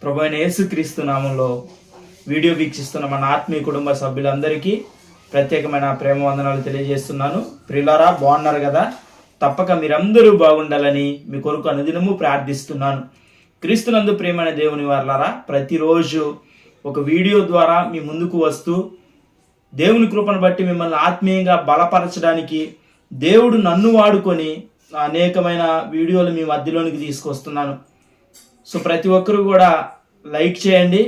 ప్రభువైన యేసుక్రీస్తు నామంలో వీడియో వీక్షిస్తున్న మన ఆత్మీయ కుటుంబ సభ్యులందరికీ ప్రత్యేకమైన ప్రేమ వందనాలు తెలియజేస్తున్నాను. ప్రియులారా, బాగున్నారు కదా? తప్పక మీరందరూ బాగుండాలని మీ కొరకు అనుదినము ప్రార్థిస్తున్నాను. క్రీస్తునందు ప్రేమైన దేవుని వారలారా, ప్రతిరోజు ఒక వీడియో ద్వారా మీ ముందుకు వస్తూ దేవుని కృపను బట్టి మిమ్మల్ని ఆత్మీయంగా బలపరచడానికి దేవుడు నన్ను వాడుకొని అనేకమైన వీడియోలు మీ మధ్యలోనికి తీసుకొస్తున్నాను. సో ప్రతి ఒక్కరు కూడా లైక్ చేయండి,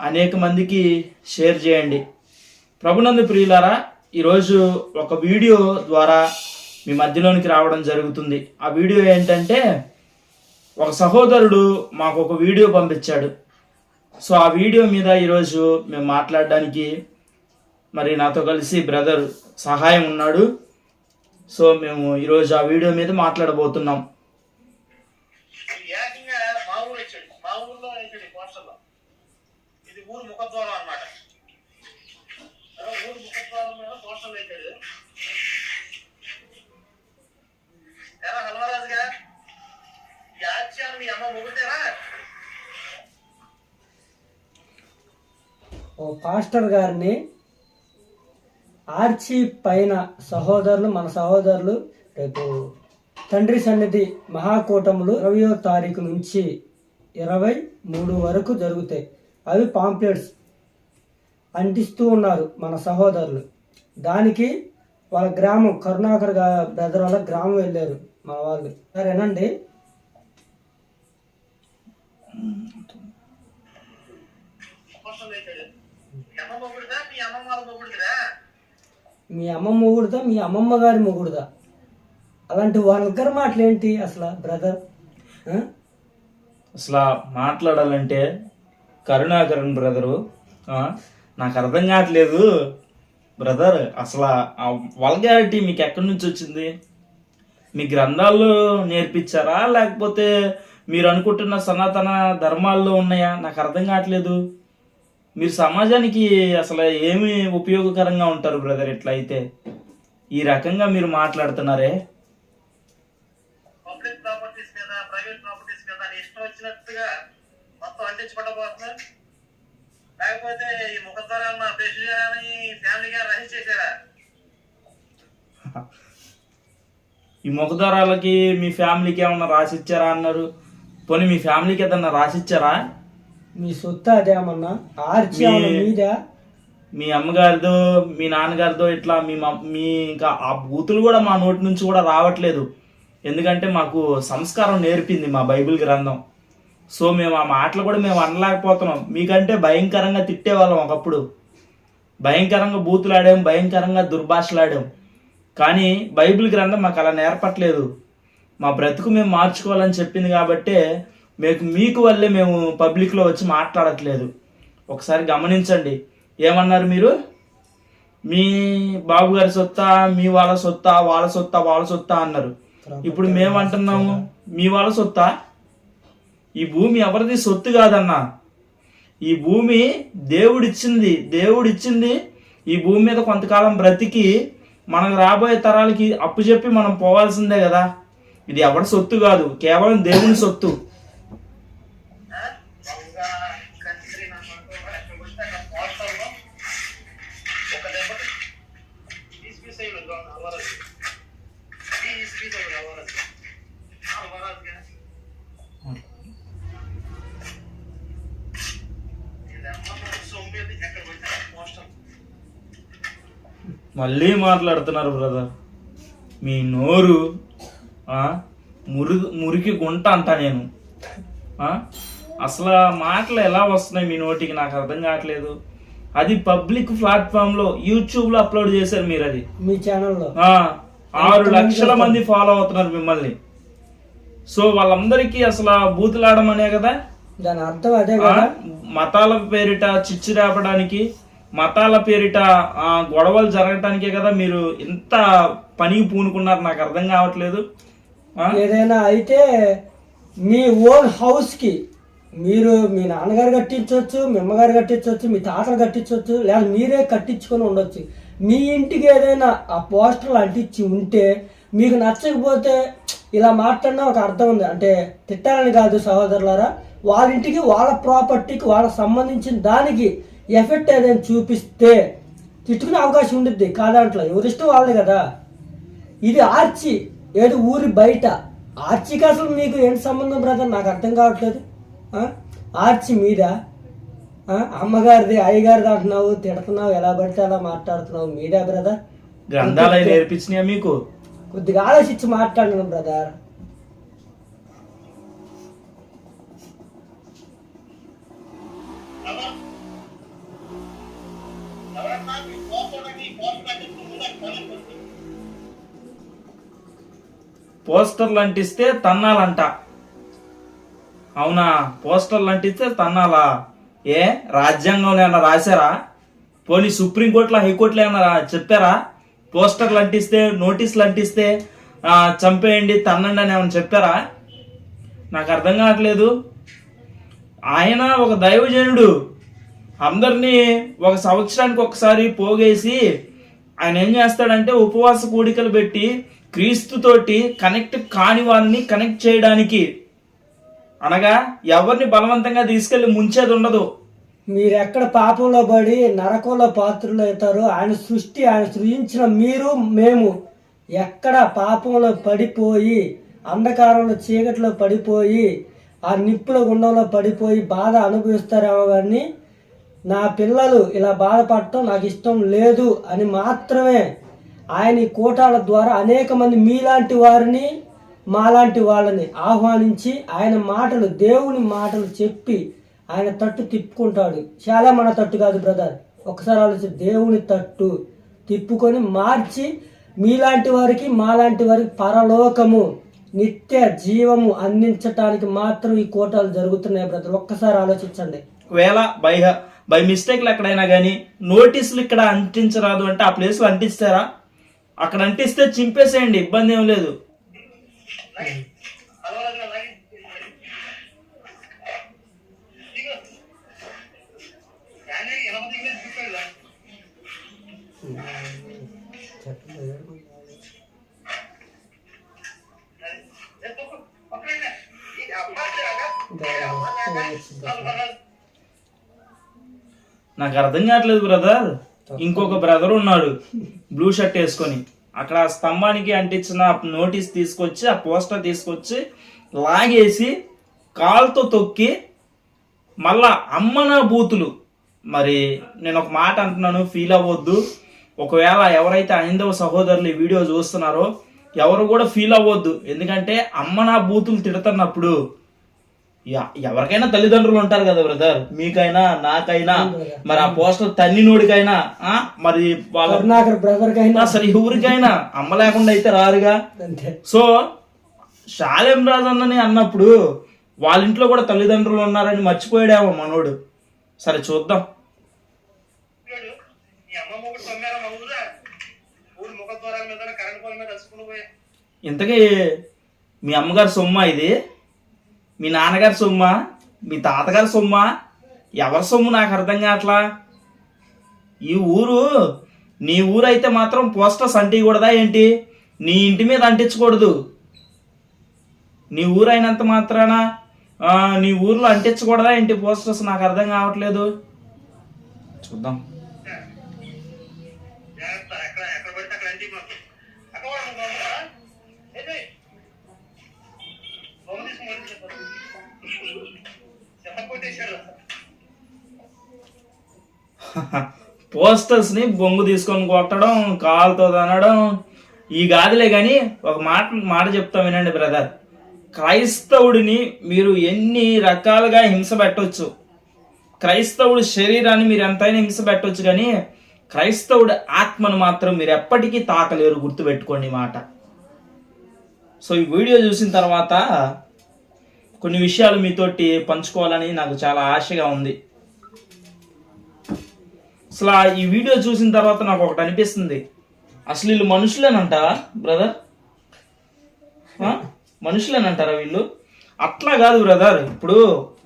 అనేక మందికి షేర్ చేయండి. ప్రభునందు ప్రియులారా, ఈరోజు ఒక వీడియో ద్వారా మీ మధ్యలోనికి రావడం జరుగుతుంది. ఆ వీడియో ఏంటంటే, ఒక సహోదరుడు మాకు ఒక వీడియో పంపించాడు. సో ఆ వీడియో మీద ఈరోజు మేము మాట్లాడడానికి మరి నాతో కలిసి బ్రదర్ సహాయం ఉన్నాడు. సో మేము ఈరోజు ఆ వీడియో మీద మాట్లాడబోతున్నాం. ఊరు ముఖద్వారం అన్నమాట. ఊరు ముఖద్వారం మీద పోస్టర్లు వేసాడు. ఎలా హల్వరాజుగా ఈ ఆచ్యాన్ని మీ అమ్మ మొగుతారా? ఓ పాస్టర్ గారిని ఆర్చి పైన సహోదరులు, మన సహోదరులు రేపు తండ్రి సన్నిధి మహాకూటములు 20వ తారీఖు నుంచి 23 వరకు జరుగుతాయి. అవి పాంప్లెట్స్ అంటిస్తూ ఉన్నారు మన సహోదరులు. దానికి వాళ్ళ గ్రామం కరుణాకర్ బ్రదర్ వాళ్ళ గ్రామం వెళ్ళారు మా వాళ్ళు. సరేనండి, మీ అమ్మ మొగుడుదా మీ అమ్మమ్మ గారి మొగుడుదా? అలాంటి వాళ్ళ మాటలేంటి అసలు బ్రదర్? అసలు మాట్లాడాలంటే కరుణాకరన్ బ్రదరు నాకు అర్థం కావట్లేదు బ్రదర్. అసలు ఆ వల్గారిటీ మీకు ఎక్కడి నుంచి వచ్చింది? మీ గ్రంథాల్లో నేర్పించారా, లేకపోతే మీరు అనుకుంటున్న సనాతన ధర్మాల్లో ఉన్నాయా? నాకు అర్థం కావట్లేదు. మీరు సమాజానికి అసలు ఏమి ఉపయోగకరంగా ఉంటారు బ్రదర్ ఇట్లా అయితే? ఈ రకంగా మీరు మాట్లాడుతున్నారే. పబ్లిక్ ప్రాపర్టీస్ మీద, ప్రైవేట్ ప్రాపర్టీస్ మీద ఇష్టం వచ్చినట్టుగా మొత్తం అంటించబడబోతున్నారు. లేకపోతే ఈ ముఖద్వారాలను ఫ్యామిలీగా రహిస్ చేశారా? ఈ ముఖద్వారాలకి మీ ఫ్యామిలీకి ఏమన్నా రాసిచ్చారా అన్నారు. పోనీ మీ ఫ్యామిలీకి ఏదన్నా రాసిచ్చారా? మీ సొత్తు అదేమన్నా ఆర్చి మీదా? మీ అమ్మగారిదో మీ నాన్నగారిదో ఇట్లా మీ ఇంకా ఆ బూతులు కూడా మా నోటి నుంచి కూడా రావట్లేదు. ఎందుకంటే మాకు సంస్కారం నేర్పింది మా బైబిల్ గ్రంథం. సో మేము ఆ మాటలు కూడా మేము అనలేకపోతున్నాం. మీకంటే భయంకరంగా తిట్టేవాళ్ళం ఒకప్పుడు, భయంకరంగా బూతులాడాం, భయంకరంగా దుర్భాషలాడాం. కానీ బైబిల్ గ్రంథం మాకు అలా నేర్పట్లేదు. మా బ్రతుకు మేము మార్చుకోవాలని చెప్పింది కాబట్టే మీకు వల్లే మేము పబ్లిక్లో వచ్చి మాట్లాడట్లేదు. ఒకసారి గమనించండి. ఏమన్నారు మీరు? మీ బాబు గారి సొత్తా, మీ వాళ్ళ సొత్తా, వాళ్ళ సొత్తా, వాళ్ళ సొత్తా అన్నారు. ఇప్పుడు మేమంటున్నాము మీ వాళ్ళ సొత్తా. ఈ భూమి ఎవరిది సొత్తు కాదన్నా, ఈ భూమి దేవుడిచ్చింది ఈ భూమి మీద కొంతకాలం బ్రతికి మనకు రాబోయే తరాలకి అప్పు చెప్పి మనం పోవాల్సిందే కదా. ఇది ఎవరి సొత్తు కాదు, కేవలం దేవుని సొత్తు. కంట్రీ పోస్టర్లో ఒక దెబ్బకి పీస్ అయ్యి అవ్వరాదు సొమ్మేది ఎక్కడ పోయినా పోస్టర్. మళ్ళీ మాట్లాడుతున్నారు బ్రదర్. మీ నోరు మురికి గుంట అంట నేను. అసలు ఆ మాటలు ఎలా వస్తున్నాయి మీ నోటికి నాకు అర్థం కావట్లేదు. అది పబ్లిక్ ప్లాట్ఫామ్ లో యూట్యూబ్ లో అప్లోడ్ చేశారు మీరు. అది మీ ఛానల్లో 6 లక్షల మంది ఫాలో అవుతున్నారు మిమ్మల్ని. సో వాళ్ళందరికీ అసలు బూతులాడడం అనే కదా దాని అర్థం. అదే కదా, మతాల పేరిట చిచ్చు రేపడానికి, మతాల పేరిట గొడవలు జరగటానికే కదా మీరు ఇంత పనికి పూనుకున్నారు. నాకు అర్థం కావట్లేదు. ఏదైనా అయితే మీ ఓన్ హౌస్ కి మీరు మీ నాన్నగారు కట్టించవచ్చు, మీ అమ్మగారు కట్టించవచ్చు, మీ తాతలు కట్టించవచ్చు, లేదా మీరే కట్టించుకొని ఉండొచ్చు. మీ ఇంటికి ఏదైనా ఆ పోస్టర్లు అంటించి ఉంటే మీకు నచ్చకపోతే ఇలా మాట్లాడినా ఒక అర్థం ఉంది. అంటే తిట్టాలని కాదు సహోదరులారా, వాళ్ళ ఇంటికి వాళ్ళ ప్రాపర్టీకి వాళ్ళకి సంబంధించిన దానికి ఎఫెక్ట్ ఏదైనా చూపిస్తే తిట్టుకునే అవకాశం ఉంటుంది కాదంట్లో. ఎవరిష్టం వాళ్ళది కదా. ఇది ఆర్చి ఏదో ఊరి బయట. ఆర్చికి అసలు మీకు ఏంటి సంబంధం బ్రదర్? నాకు అర్థం కావట్లేదు. ఆర్చి మీద అమ్మగారిది అయ్యగారిది అంటున్నావు, తిడుతున్నావు, ఎలా పడితే అలా మాట్లాడుతున్నావు. మీదే బ్రదర్ గ్రంథాలు నేర్పించినాయా మీకు? కొద్దిగా ఆలోచించి మాట్లాడినాను బ్రదర్. పోస్టర్లు అంటిస్తే తన్నాలంట. అవునా? పోస్టర్లు అంటిస్తే తన్నాలా? ఏ రాజ్యాంగంలో ఏమన్నా రాశారా? పోనీ సుప్రీంకోర్టులో హైకోర్టులో ఏమన్నా చెప్పారా? పోస్టర్లు అంటిస్తే, నోటీసులు అంటిస్తే చంపేయండి, తన్నండి అని ఏమన్నా చెప్పారా? నాకు అర్థం కావట్లేదు. ఆయన ఒక దైవజనుడు, అందరినీ ఒక సంవత్సరానికి ఒకసారి పోగేసి ఆయన ఏం చేస్తాడంటే ఉపవాస కూడికలు పెట్టి క్రీస్తుతోటి కనెక్ట్ కాని వారిని కనెక్ట్ చేయడానికి, అనగా ఎవరిని బలవంతంగా తీసుకెళ్లి ముంచేది ఉండదు. మీరెక్కడ పాపంలో పడి నరకంలో పాత్రలు అవుతారో, ఆయన సృజించిన మీరు మేము ఎక్కడ పాపంలో పడిపోయి అంధకారంలో చీకటిలో పడిపోయి ఆ నిప్పుల గుండంలో పడిపోయి బాధ అనుభవిస్తారేమో కానీ నా పిల్లలు ఇలా బాధపడటం నాకు ఇష్టం లేదు అని మాత్రమే ఆయన ఈ కూటాల ద్వారా అనేక మంది మీలాంటి వారిని మాలాంటి వాళ్ళని ఆహ్వానించి ఆయన మాటలు, దేవుని మాటలు చెప్పి ఆయన తట్టు తిప్పుకుంటాడు. చాలా మన తట్టు కాదు బ్రదర్, ఒకసారి ఆలోచించి దేవుని తట్టు తిప్పుకొని మార్చి మీలాంటి వారికి మాలాంటి వారికి పరలోకము, నిత్య జీవము అందించటానికి మాత్రం ఈ కోటాలు జరుగుతున్నాయి బ్రదర్. ఒక్కసారి ఆలోచించండి. వేళ బై మిస్టేక్లు ఎక్కడైనా కానీ నోటీసులు ఇక్కడ అంటించరాదు అంటే ఆ ప్లేస్లో అంటిస్తారా? అక్కడ అంటిస్తే చింపేసేయండి, ఇబ్బంది ఏం లేదు. నాకు అర్థం కావట్లేదు బ్రదర్. ఇంకొక బ్రదర్ ఉన్నాడు బ్లూ షర్ట్ వేసుకొని, అక్కడ స్తంభానికి అంటించిన నోటీస్ తీసుకొచ్చి ఆ పోస్టర్ తీసుకొచ్చి లాగేసి కాలుతో తొక్కి మళ్ళా అమ్మనా బూతులు. మరి నేను ఒక మాట అంటున్నాను, ఫీల్ అవ్వద్దు. ఒకవేళ ఎవరైతే హైందవ సహోదరులు ఈ వీడియో చూస్తున్నారో ఎవరు కూడా ఫీల్ అవ్వద్దు. ఎందుకంటే అమ్మనా బూతులు తిడుతున్నప్పుడు ఎవరికైనా తల్లిదండ్రులు ఉంటారు కదా బ్రదర్, మీకైనా నాకైనా. మరి ఆ పోస్టర్ తన్నినోడికైనా మరి వాళ్ళ అసలు ఎవరికైనా అమ్మ లేకుండా అయితే రారుగా. సో షాలేం రాజు అన్నని అన్నప్పుడు వాళ్ళ ఇంట్లో కూడా తల్లిదండ్రులు ఉన్నారని మర్చిపోయాడేమో మనోడు. సరే చూద్దాం. ఇంతకీ మీ అమ్మగారి సొమ్మా ఇది? మీ నాన్నగారి సొమ్మా? మీ తాతగారి సొమ్మా? ఎవరి సొమ్ము నాకు అర్థం కావట్లా. ఈ ఊరు నీ ఊరు అయితే మాత్రం పోస్టర్స్ అంటికూడదా ఏంటి? నీ ఇంటి మీద అంటించకూడదు. నీ ఊరు అయినంత మాత్రాన నీ ఊర్లో అంటించకూడదా ఏంటి పోస్టర్స్? నాకు అర్థం కావట్లేదు. చూద్దాం. జాగ్రత్త, ఎక్కడ పడితే అక్కడ అంటికి మాకు. అక్కడ కూడా నువ్వు దొంగరా? ఏంటి? దొంగ తీసుకుని చెప్ప కొట్టేశాడు. పోస్టర్స్ ని బొంగు తీసుకొని కొట్టడం, కాలుతో తనడం ఈ గాదిలే కానీ ఒక మాట చెప్తా వినండి బ్రదర్. క్రైస్తవుడిని మీరు ఎన్ని రకాలుగా హింస పెట్టవచ్చు, క్రైస్తవుడి శరీరాన్ని మీరు ఎంతైనా హింస పెట్టవచ్చు, కానీ క్రైస్తవుడి ఆత్మను మాత్రం మీరు ఎప్పటికీ తాకలేరు. గుర్తుపెట్టుకోండి మాట. సో ఈ వీడియో చూసిన తర్వాత కొన్ని విషయాలు మీతోటి పంచుకోవాలని నాకు చాలా ఆశగా ఉంది. అసలు ఈ వీడియో చూసిన తర్వాత నాకు ఒకటి అనిపిస్తుంది, అసలు వీళ్ళు మనుషులేనంటారా బ్రదర్? మనుషులేనంటారా వీళ్ళు? అట్లా కాదు బ్రదర్. ఇప్పుడు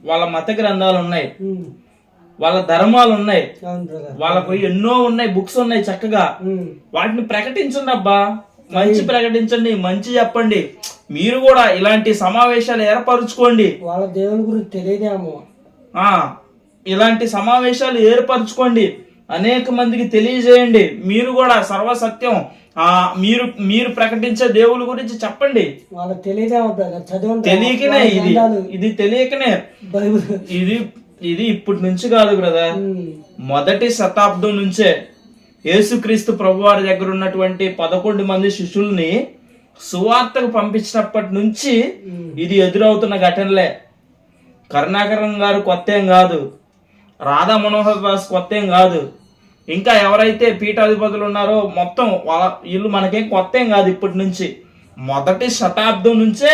వాళ్ళ మత గ్రంథాలు ఉన్నాయి, వాళ్ళ ధర్మాలు ఉన్నాయి, వాళ్ళకు ఎన్నో ఉన్నాయి, బుక్స్ ఉన్నాయి, చక్కగా వాటిని ప్రకటించండి అబ్బా. మంచి ప్రకటించండి, మంచి చెప్పండి. మీరు కూడా ఇలాంటి సమావేశాలు ఏర్పరచుకోండి. వాళ్ళ దేవుని గురించి తెలియదేమో. ఇలాంటి సమావేశాలు ఏర్పరచుకోండి, అనేక మందికి తెలియజేయండి. మీరు కూడా సర్వసత్యం మీరు ప్రకటించే దేవుల గురించి చెప్పండి. వాళ్ళకి తెలియదేమో. తెలియకనే ఇది తెలియకనే ఇది ఇప్పటి నుంచి కాదు బ్రదర్, మొదటి శతాబ్దం నుంచే యేసుక్రీస్తు ప్రభువారి దగ్గర ఉన్నటువంటి 11 మంది శిష్యుల్ని సువార్తకు పంపించినప్పటి నుంచి ఇది ఎదురవుతున్న ఘటనలే. కరుణాకరన్ గారు కొత్త ఏం కాదు, రాధా మనోహర్ దాస్ కొత్త ఏం కాదు, ఇంకా ఎవరైతే పీఠాధిపతులు ఉన్నారో మొత్తం వీళ్ళు మనకేం కొత్త ఏం కాదు. ఇప్పటి నుంచి మొదటి శతాబ్దం నుంచే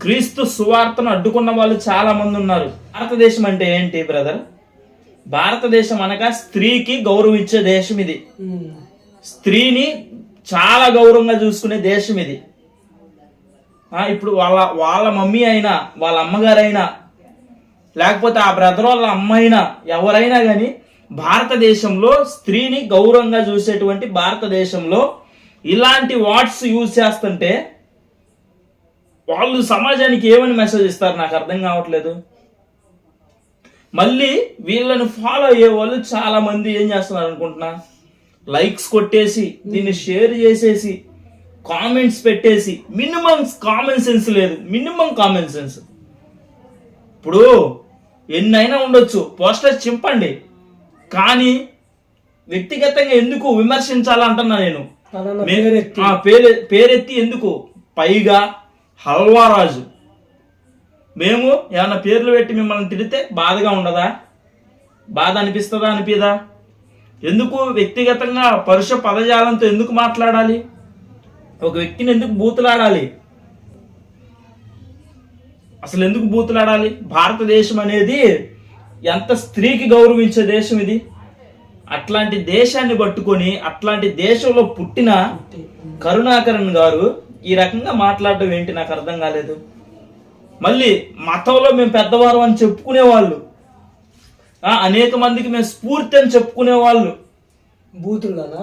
క్రీస్తు సువార్తను అడ్డుకున్న వాళ్ళు చాలా మంది ఉన్నారు. భారతదేశం అంటే ఏంటి బ్రదర్? భారతదేశం అనగా స్త్రీకి గౌరవం ఇచ్చే దేశం ఇది. స్త్రీని చాలా గౌరవంగా చూసుకునే దేశం ఇది. ఇప్పుడు వాళ్ళ మమ్మీ అయినా, వాళ్ళ అమ్మగారైనా, లేకపోతే ఆ బ్రదర్ వాళ్ళ అమ్మ అయినా, ఎవరైనా కానీ భారతదేశంలో స్త్రీని గౌరవంగా చూసేటువంటి భారతదేశంలో ఇలాంటి వాట్స్ యూజ్ చేస్తుంటే వాళ్ళు సమాజానికి ఏమని మెసేజ్ ఇస్తారు నాకు అర్థం కావట్లేదు. మళ్ళీ వీళ్ళని ఫాలో అయ్యే వాళ్ళు చాలా మంది ఏం చేస్తున్నారు అనుకుంటున్నా, లైక్స్ కొట్టేసి, దీన్ని షేర్ చేసేసి, కామెంట్స్ పెట్టేసి, మినిమం కామన్ సెన్స్ లేదు. Minimum common sense. ఇప్పుడు ఎన్నైనా ఉండొచ్చు, పోస్టర్స్ చింపండి, కానీ వ్యక్తిగతంగా ఎందుకు విమర్శించాలంటున్నా నేను. పేరెత్తి ఎందుకు? పైగా హల్వారాజు, మేము ఏమన్నా పేర్లు పెట్టి మిమ్మల్ని తిడితే బాధగా ఉండదా? బాధ అనిపిస్తుందా? అనిపిదా? ఎందుకు వ్యక్తిగతంగా పరుష పదజాలంతో ఎందుకు మాట్లాడాలి? ఒక వ్యక్తిని ఎందుకు బూతులాడాలి? అసలు ఎందుకు బూతులాడాలి? భారతదేశం అనేది ఎంత స్త్రీకి గౌరవించే దేశం ఇది. అట్లాంటి దేశాన్ని పట్టుకొని, అట్లాంటి దేశంలో పుట్టిన కరుణాకరన్ గారు ఈ రకంగా మాట్లాడడం ఏంటి నాకు అర్థం కాలేదు. మళ్ళీ మతంలో మేము పెద్దవారు అని చెప్పుకునేవాళ్ళు, అనేక మందికి మేము స్ఫూర్తి అని చెప్పుకునేవాళ్ళు బూతుల్లోనా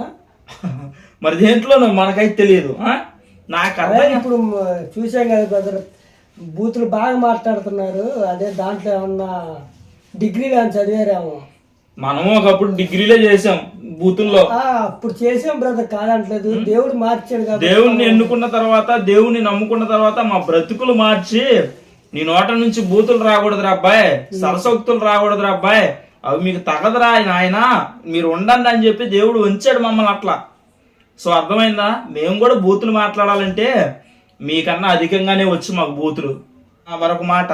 మరి దేంట్లోనో మనకైతే తెలియదు. నాకు అర్థం. ఇప్పుడు చూసాం కదా బ్రదర్, బూతులు బాగా మాట్లాడుతున్నారు. అదే దాంట్లో ఏమన్నా డిగ్రీలు అని చదివారేమో. మనము ఒకప్పుడు డిగ్రీలే చేసాం బూతుల్లో. అప్పుడు చేసాం బ్రదర్, కాదంటలేదు. దేవుడు మార్చాడు కదా. దేవుణ్ణి ఎన్నుకున్న తర్వాత, దేవుణ్ణి నమ్ముకున్న తర్వాత మా బ్రతుకులు మార్చి, నీ నోట నుంచి బూతులు రాకూడదురా అబ్బాయి, సరసోక్తులు రాకూడదురా అబ్బాయి, అవి మీకు తగదురా ఆయన, మీరు ఉండండి అని చెప్పి దేవుడు ఉంచాడు మమ్మల్ని అట్లా. సో అర్థమైందా? మేము కూడా బూతులు మాట్లాడాలంటే మీకన్నా అధికంగానే వచ్చు మాకు బూతులు. మరొక మాట,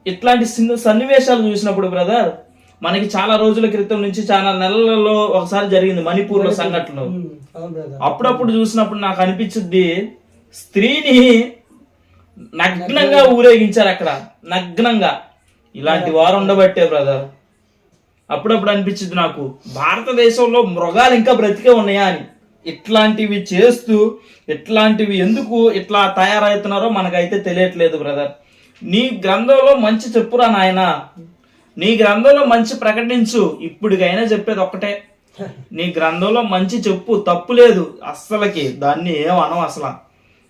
ఇట్లాంటి సన్నివేశాలు చూసినప్పుడు బ్రదర్, మనకి చాలా రోజుల క్రితం నుంచి, చాలా నెలలలో ఒకసారి జరిగింది మణిపూర్ లో సంఘటనలు. అప్పుడప్పుడు చూసినప్పుడు నాకు అనిపించింది, స్త్రీని నగ్నంగా ఊరేగించారు అక్కడ, నగ్నంగా. ఇలాంటి వారు ఉండబట్టే బ్రదర్ అప్పుడప్పుడు అనిపించింది నాకు, భారతదేశంలో మృగాలు ఇంకా బ్రతికే ఉన్నాయా అని. ఇట్లాంటివి చేస్తూ, ఇట్లాంటివి ఎందుకు ఇట్లా తయారవుతున్నారో మనకైతే తెలియట్లేదు బ్రదర్. నీ గ్రంథంలో మంచి చెప్పురా నాయన, నీ గ్రంథంలో మంచి ప్రకటించు. ఇప్పుడుకైనా చెప్పేది ఒక్కటే, నీ గ్రంథంలో మంచి చెప్పు, తప్పు లేదు అస్సలకి, దాన్ని ఏమనం అసలు.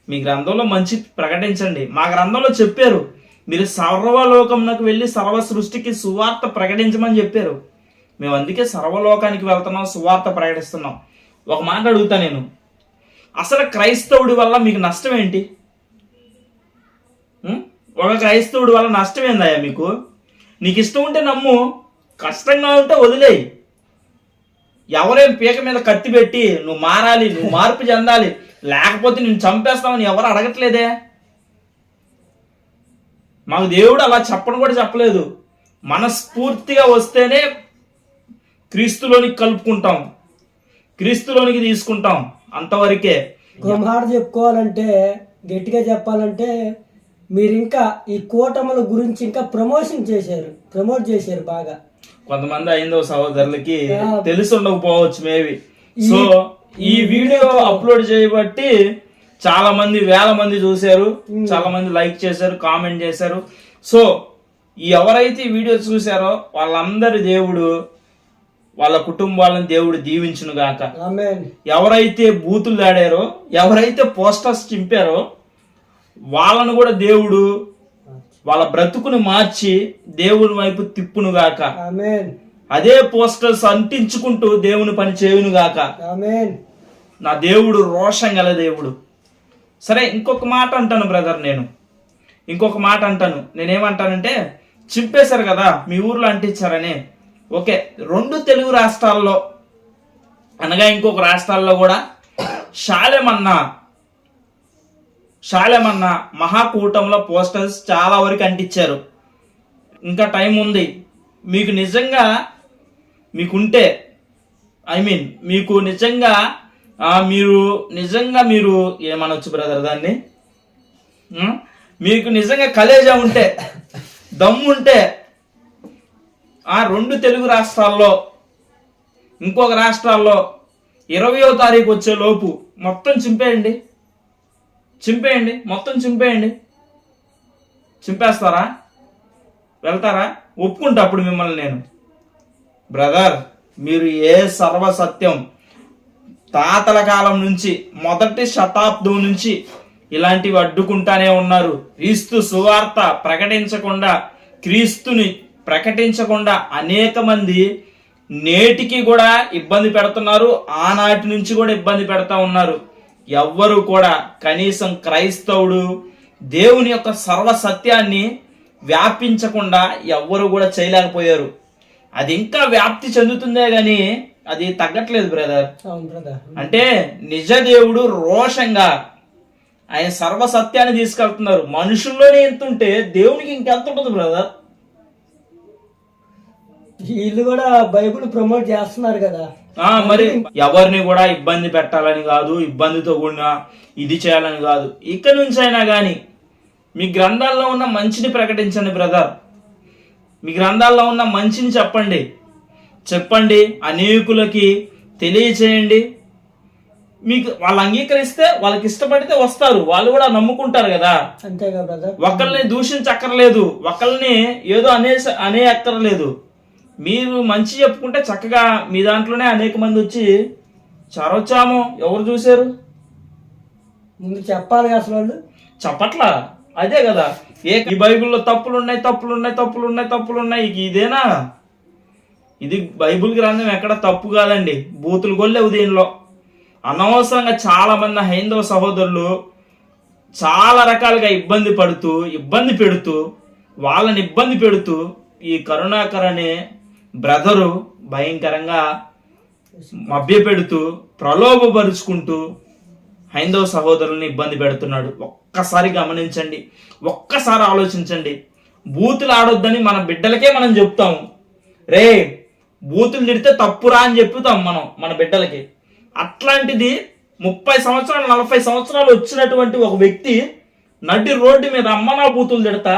మీ గ్రంథంలో మంచి ప్రకటించండి. మా గ్రంథంలో చెప్పారు, మీరు సర్వలోకమునకు వెళ్ళి సర్వ సృష్టికి సువార్త ప్రకటించమని చెప్పారు. మేము అందుకే సర్వలోకానికి వెళ్తున్నాం, సువార్త ప్రకటిస్తున్నాం. ఒక మాట అడుగుతా నేను, అసలు క్రైస్తవుడి వల్ల మీకు నష్టం ఏంటి? ఒక క్రైస్తవుడి వల్ల నష్టం ఏందయ్యా మీకు? నీకు ఇష్టం ఉంటే నమ్ము, కష్టంగా ఉంటే వదిలేయి. ఎవరేం పీక మీద కత్తి పెట్టి నువ్వు మారాలి, నువ్వు మార్పు చెందాలి, లేకపోతే నేను చంపేస్తామని ఎవరు అడగట్లేదే. మాకు దేవుడు అలా చెప్పను కూడా చెప్పలేదు. మనస్ఫూర్తిగా వస్తేనే క్రీస్తులోనికి కలుపుకుంటాం, క్రీస్తులోనికి తీసుకుంటాం, అంతవరకే. ఒక మాట చెప్పుకోవాలంటే, గట్టిగా చెప్పాలంటే, మీరు ఇంకా ఈ కూటముల గురించి ఇంకా ప్రమోట్ చేశారు బాగా. కొంతమంది ఐదవ సహోదరులకి తెలిసి ఉండకపోవచ్చు మేబీ. సో ఈ వీడియో అప్లోడ్ చేయబట్టి చాలా మంది, వేల మంది చూశారు, చాలా మంది లైక్ చేశారు, కామెంట్ చేశారు. సో ఎవరైతే ఈ వీడియో చూశారో వాళ్ళందరి దేవుడు వాళ్ళ కుటుంబాలను దేవుడు దీవించును గాక. ఎవరైతే బూతులు దాడారో, ఎవరైతే పోస్టర్స్ చింపారో వాళ్ళను కూడా దేవుడు వాళ్ళ బ్రతుకును మార్చి దేవుని వైపు తిప్పును గాక. అదే పోస్టర్స్ అంటించుకుంటూ దేవుని పని చేయును గాక. నా దేవుడు రోషం గల దేవుడు. సరే, ఇంకొక మాట అంటాను బ్రదర్, ఇంకొక మాట అంటాను. నేనేమంటానంటే, చింపేశారు కదా మీ ఊర్లో అంటించారని. ఓకే, 2 తెలుగు రాష్ట్రాల్లో అనగా ఇంకొక రాష్ట్రాల్లో కూడా శాలెమన్న మహాకూటంలో పోస్టర్స్ చాలా వరకు అంటించారు. ఇంకా టైం ఉంది. మీకు నిజంగా మీకుంటే, మీకు నిజంగా మీరు ఏమనొచ్చు బ్రదర్ దాన్ని, మీకు నిజంగా కలేజా ఉంటే, దమ్ముంటే, 2 తెలుగు రాష్ట్రాల్లో ఇంకొక రాష్ట్రాల్లో 20వ తారీఖు వచ్చే లోపు మొత్తం చింపేయండి. మొత్తం చింపేయండి. చింపేస్తారా? వెళ్తారా? ఒప్పుకుంటా అప్పుడు మిమ్మల్ని నేను. బ్రదర్, మీరు ఏ సర్వసత్యం తాతల కాలం నుంచి, మొదటి శతాబ్దం నుంచి ఇలాంటివి అడ్డుకుంటానే ఉన్నారు. క్రీస్తు సువార్త ప్రకటించకుండా, క్రీస్తుని ప్రకటించకుండా అనేక మంది నేటికి కూడా ఇబ్బంది పెడుతున్నారు. ఆనాటి నుంచి కూడా ఇబ్బంది పెడతా ఉన్నారు. ఎవ్వరు కూడా కనీసం క్రైస్తవుడు దేవుని యొక్క సర్వసత్యాన్ని వ్యాపించకుండా ఎవ్వరు కూడా చేయలేకపోయారు. అది ఇంకా వ్యాప్తి చెందుతుందే గాని అది తగ్గట్లేదు బ్రదర్. అంటే నిజ దేవుడు రోషంగా ఆయన సర్వసత్యాన్ని తీసుకెళ్తున్నారు. మనుషుల్లోనే ఎంత ఉంటే దేవునికి ఇంకెంత ఉంటుంది బ్రదర్? వీళ్ళు కూడా బైబిల్ ప్రమోట్ చేస్తున్నారు కదా. మరి ఎవరిని కూడా ఇబ్బంది పెట్టాలని కాదు, ఇబ్బందితో కూడిన ఇది చేయాలని కాదు. ఇక్కడి నుంచి అయినా కానీ మీ గ్రంథాల్లో ఉన్న మంచిని ప్రకటించండి బ్రదర్. మీ గ్రంథాల్లో ఉన్న మంచిని చెప్పండి, అనేకులకి తెలియచేయండి. మీకు వాళ్ళు అంగీకరిస్తే, వాళ్ళకి ఇష్టపడితే వస్తారు, వాళ్ళు కూడా నమ్ముకుంటారు కదా. అంతేగా బ్రదర్. ఒకళ్ళని దూషించక్కర్లేదు, ఒకళ్ళని ఏదో అనే అక్కర్లేదు. మీరు మంచి చెప్పుకుంటే చక్కగా మీ దాంట్లోనే అనేక మంది వచ్చి చరొచ్చాము. ఎవరు చూశారు? ముందు చెప్పాలి అసలు. వాళ్ళు చెప్పట్లా. అదే కదా, ఈ బైబిల్లో తప్పులున్నాయి. ఇదేనా? ఇది బైబిల్ గ్రంథం ఎక్కడ తప్పు కాదండి. బూతులు కొల్లేవు దీనిలో. అనవసరంగా చాలా మంది హైందవ సహోదరులు చాలా రకాలుగా ఇబ్బంది పెడుతూ వాళ్ళని ఇబ్బంది పెడుతూ ఈ కరుణాకర్ అనే బ్రదరు భయంకరంగా మభ్యపెడుతూ ప్రలోభపరుచుకుంటూ హైందవ సహోదరుల్ని ఇబ్బంది పెడుతున్నాడు. ఒక్కసారి గమనించండి, ఒక్కసారి ఆలోచించండి. బూతులు ఆడొద్దని మన బిడ్డలకే మనం చెప్తాము. రే, బూతులు తిడితే తప్పురా అని చెప్తాం మనం మన బిడ్డలకి. అట్లాంటిది 30 సంవత్సరాలు 40 సంవత్సరాలు వచ్చినటువంటి ఒక వ్యక్తి నడి రోడ్డు మీద అమ్మనా బూతులు తిడతా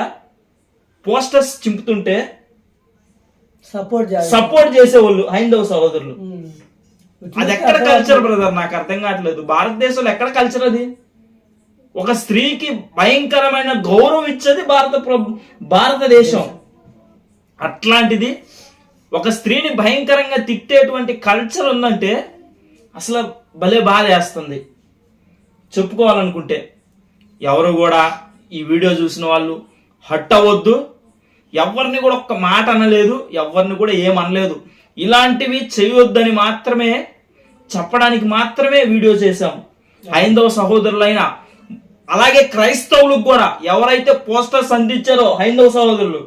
పోస్టర్స్ చింపుతుంటే సపోర్ట్ చేసేవాళ్ళు హైందవ సహోదరులు. అది ఎక్కడ కల్చర్ బ్రదర్? నాకు అర్థం కావట్లేదు. భారతదేశంలో ఎక్కడ కల్చర్ అది? ఒక స్త్రీకి భయంకరమైన గౌరవం ఇచ్చేది భారతదేశం. అట్లాంటిది ఒక స్త్రీని భయంకరంగా తిట్టేటువంటి కల్చర్ ఉందంటే అసలు భలే బాధ వేస్తుంది చెప్పుకోవాలనుకుంటే. ఎవరు కూడా ఈ వీడియో చూసిన వాళ్ళు హట్ అవ్వద్దు, ఎవరిని కూడా ఒక్క మాట అనలేదు, ఎవరిని కూడా ఏమనలేదు. ఇలాంటివి చేయొద్దని మాత్రమే చెప్పడానికి మాత్రమే వీడియో చేశాం. హైందవ సహోదరులైనా అలాగే క్రైస్తవులకు కూడా ఎవరైతే పోస్టర్స్ అందించారో హైందవ సహోదరులు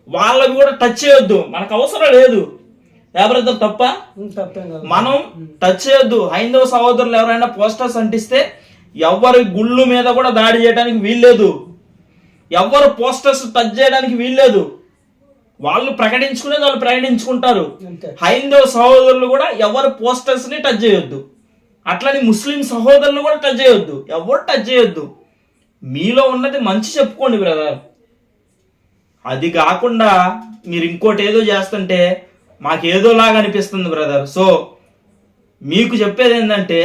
వాళ్ళకి కూడా టచ్ చేయొద్దు, మనకు అవసరం లేదు. ఎవరైతే తప్ప మనం టచ్ చేయొద్దు. హైందవ సహోదరులు ఎవరైనా పోస్టర్స్ అంటిస్తే ఎవరి గుళ్ళు మీద కూడా దాడి చేయడానికి వీల్లేదు, ఎవరు పోస్టర్స్ టచ్ చేయడానికి వీల్లేదు. వాళ్ళు ప్రకటించుకునేది వాళ్ళు ప్రకటించుకుంటారు. హైందవ సహోదరులు కూడా ఎవరు పోస్టర్స్ ని టచ్ చేయొద్దు, అట్లని ముస్లిం సహోదరులు కూడా టచ్ చేయొద్దు, ఎవరు టచ్ చేయొద్దు. మీలో ఉన్నది మంచి చెప్పుకోండి బ్రదర్. అది కాకుండా మీరు ఇంకోటి ఏదో చేస్తుంటే మాకేదోలాగా అనిపిస్తుంది బ్రదర్. సో మీకు చెప్పేది ఏంటంటే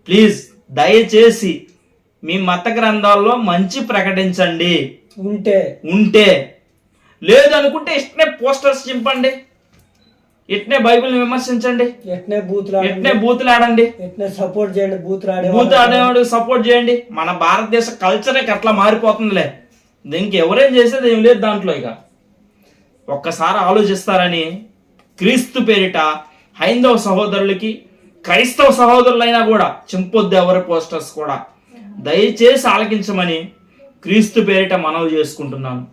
ప్లీజ్ దయచేసి మీ మత గ్రంథాల్లో మంచి ప్రకటించండి. ఉంటే లేదు అనుకుంటే ఇట్నే పోస్టర్స్ చింపండి, ఇట్నే బైబిల్ విమర్శించండి, ఇట్నే బూతులు ఆడండి, సపోర్ట్ చేయండి, బూత్ ఆడేవాడు సపోర్ట్ చేయండి. మన భారతదేశ కల్చరే అట్లా మారిపోతుందిలే, దీనికి ఎవరేం చేసేది ఏం లేదు దాంట్లో. ఇక ఒక్కసారి ఆలోచిస్తారని క్రీస్తు పేరిట హైందవ సహోదరులకి క్రైస్తవ సహోదరులైనా కూడా చింపొద్దు ఎవరి పోస్టర్స్ కూడా. దయచేసి ఆలకించమని క్రీస్తు పేరిట మనవి చేసుకుంటున్నాను.